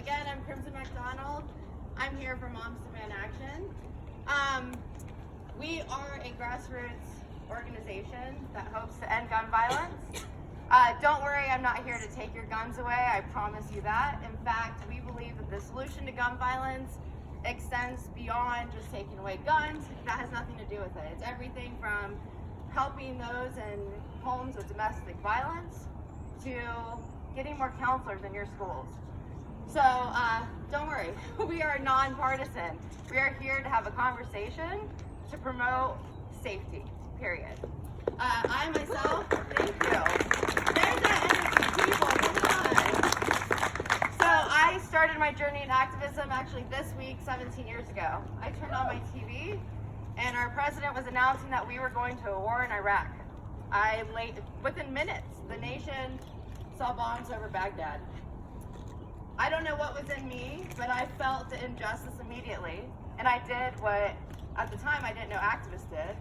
again, I'm Crimson McDonald. I'm here for Moms Demand Action. We are a grassroots organization that hopes to end gun violence. Don't worry, I'm not here to take your guns away, I promise you that. In fact, we believe that the solution to gun violence extends beyond just taking away guns. That has nothing to do with it. It's everything from helping those in homes with domestic violence to getting more counselors in your schools. So don't worry, we are nonpartisan. We are here to have a conversation to promote safety, period. I myself, thank you. There's that energy, people, come on. So I started my journey in activism actually this week, 17 years ago. I turned on my TV and our president was announcing that we were going to a war in Iraq. Within minutes, the nation saw bombs over Baghdad. I don't know what was in me, but I felt the injustice immediately, and I did what, at the time, I didn't know activists did.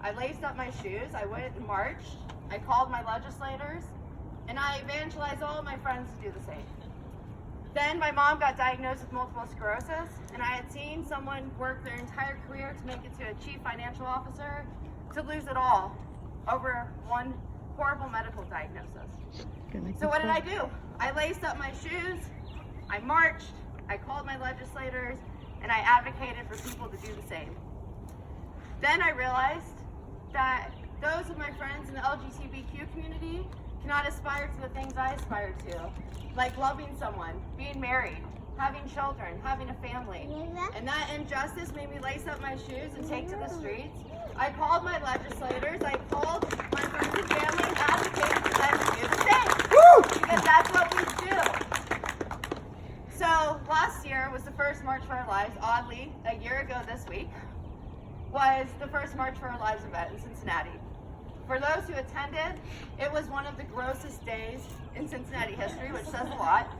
I laced up my shoes, I went and marched, I called my legislators, and I evangelized all of my friends to do the same. Then my mom got diagnosed with multiple sclerosis, and I had seen someone work their entire career to make it to a chief financial officer, to lose it all over one horrible medical diagnosis. So what did I do? I laced up my shoes, I marched, I called my legislators, and I advocated for people to do the same. Then I realized that those of my friends in the LGBTQ community cannot aspire to the things I aspire to, like loving someone, being married, having children, having a family. And that injustice made me lace up my shoes and take to the streets. I called my legislators, I called my friends and family and advocated for them to do the same. Because that's what we do. So last year was the first March for Our Lives. Oddly, a year ago this week was the first March for Our Lives event in Cincinnati. For those who attended, it was one of the grossest days in Cincinnati history, which says a lot.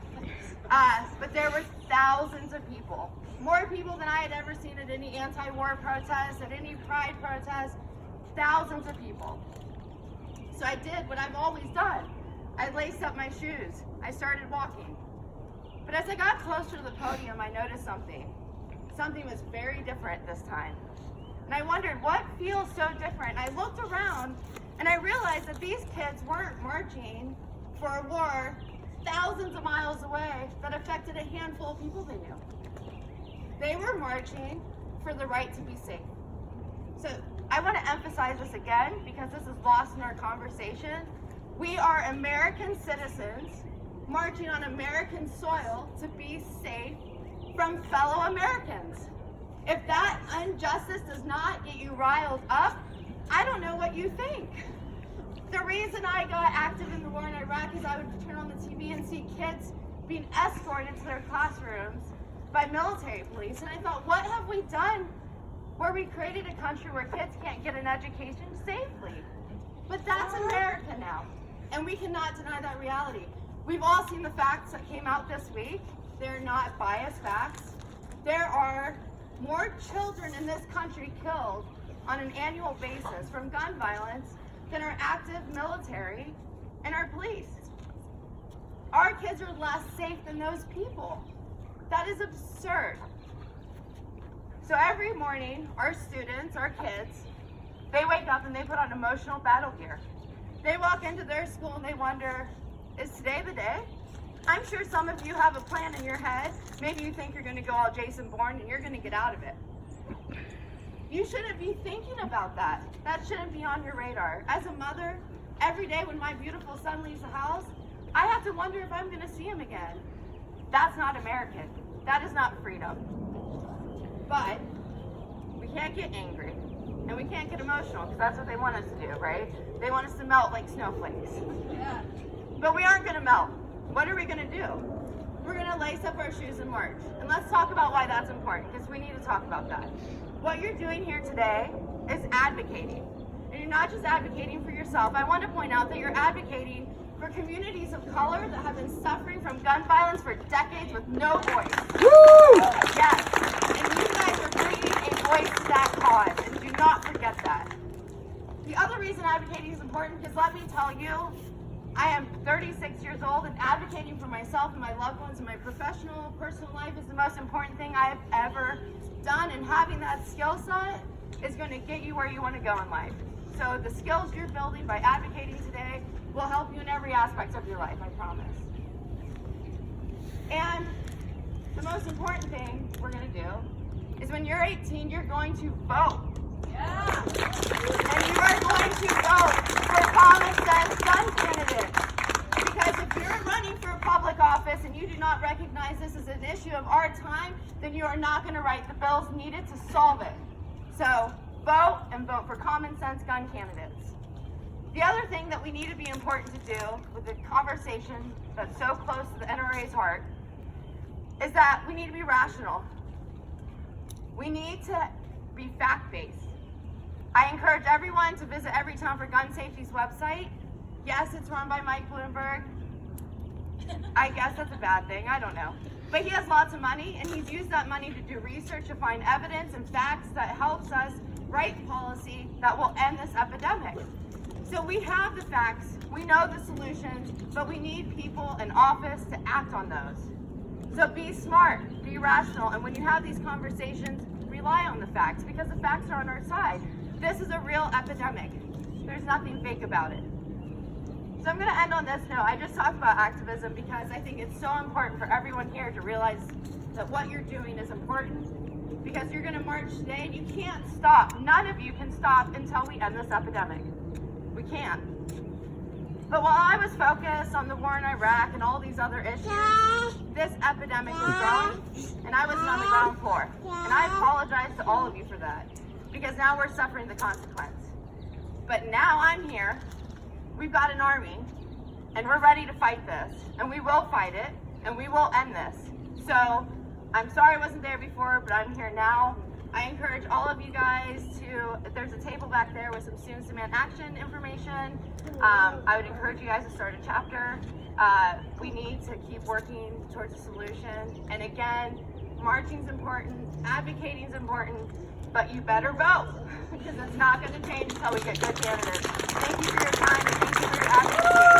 But there were thousands of people. More people than I had ever seen at any anti-war protest, at any pride protest. Thousands of people. So I did what I've always done. I laced up my shoes. I started walking. But as I got closer to the podium, I noticed something. Something was very different this time. And I wondered, what feels so different? I looked around and I realized that these kids weren't marching for a war thousands of miles away that affected a handful of people they knew. They were marching for the right to be safe. So I want to emphasize this again because this is lost in our conversation. We are American citizens marching on American soil to be safe from fellow Americans. If that injustice does not get you riled up, I don't know what you think. The reason I got active in the war in Iraq is I would turn on the TV and see kids being escorted to their classrooms by military police. And I thought, what have we done where we created a country where kids can't get an education safely? But that's America now, and we cannot deny that reality. We've all seen the facts that came out this week. They're not biased facts. There are more children in this country killed on an annual basis from gun violence than our active military and our police. Our kids are less safe than those people. That is absurd. So every morning, our students, our kids, they wake up and they put on emotional battle gear. They walk into their school and they wonder, is today the day? I'm sure some of you have a plan in your head. Maybe you think you're going to go all Jason Bourne and you're going to get out of it. You shouldn't be thinking about that. That shouldn't be on your radar. As a mother, every day when my beautiful son leaves the house, I have to wonder if I'm going to see him again. That's not American. That is not freedom. But we can't get angry and we can't get emotional because that's what they want us to do, right? They want us to melt like snowflakes. Yeah. But we aren't going to melt. What are we going to do? We're going to lace up our shoes and march. And let's talk about why that's important, because we need to talk about that. What you're doing here today is advocating. And you're not just advocating for yourself. I want to point out that you're advocating for communities of color that have been suffering from gun violence for decades with no voice. Woo! Yes. And you guys are bringing a voice to that cause. And do not forget that. The other reason advocating is important, because let me tell you, I am 36 years old and advocating advocating for myself and my loved ones in my professional, personal life is the most important thing I have ever done, and having that skill set is going to get you where you want to go in life. So the skills you're building by advocating today will help you in every aspect of your life, I promise. And the most important thing we're going to do is when you're 18, you're going to vote. Yeah. And you are going to vote for common sense gun candidates. Because if you're running for a public office and you do not recognize this as an issue of our time, then you are not going to write the bills needed to solve it. So vote, and vote for common sense gun candidates. The other thing that we need to be important to do with the conversation that's so close to the NRA's heart is that we need to be rational. We need to be fact-based. I encourage everyone to visit Everytown for Gun Safety's website. Yes, it's run by Mike Bloomberg. I guess that's a bad thing, I don't know. But he has lots of money, and he's used that money to do research to find evidence and facts that helps us write policy that will end this epidemic. So we have the facts, we know the solutions, but we need people in office to act on those. So be smart, be rational, and when you have these conversations, rely on the facts, because the facts are on our side. This is a real epidemic. There's nothing fake about it. So I'm going to end on this note. I just talked about activism because I think it's so important for everyone here to realize that what you're doing is important, because you're going to march today and you can't stop. None of you can stop until we end this epidemic. We can't. But while I was focused on the war in Iraq and all these other issues, this epidemic was growing, and I wasn't on the ground floor. And I apologize to all of you for that, because now we're suffering the consequence. But now I'm here, we've got an army, and we're ready to fight this, and we will fight it, and we will end this. So I'm sorry I wasn't there before, but I'm here now. I encourage all of you guys to, there's a table back there with some students demand action information. I would encourage you guys to start a chapter. We need to keep working towards a solution. And again, marching's important, advocating's important, but you better vote, because it's not going to change until we get good candidates. Thank you for your time, and thank you for your advocacy.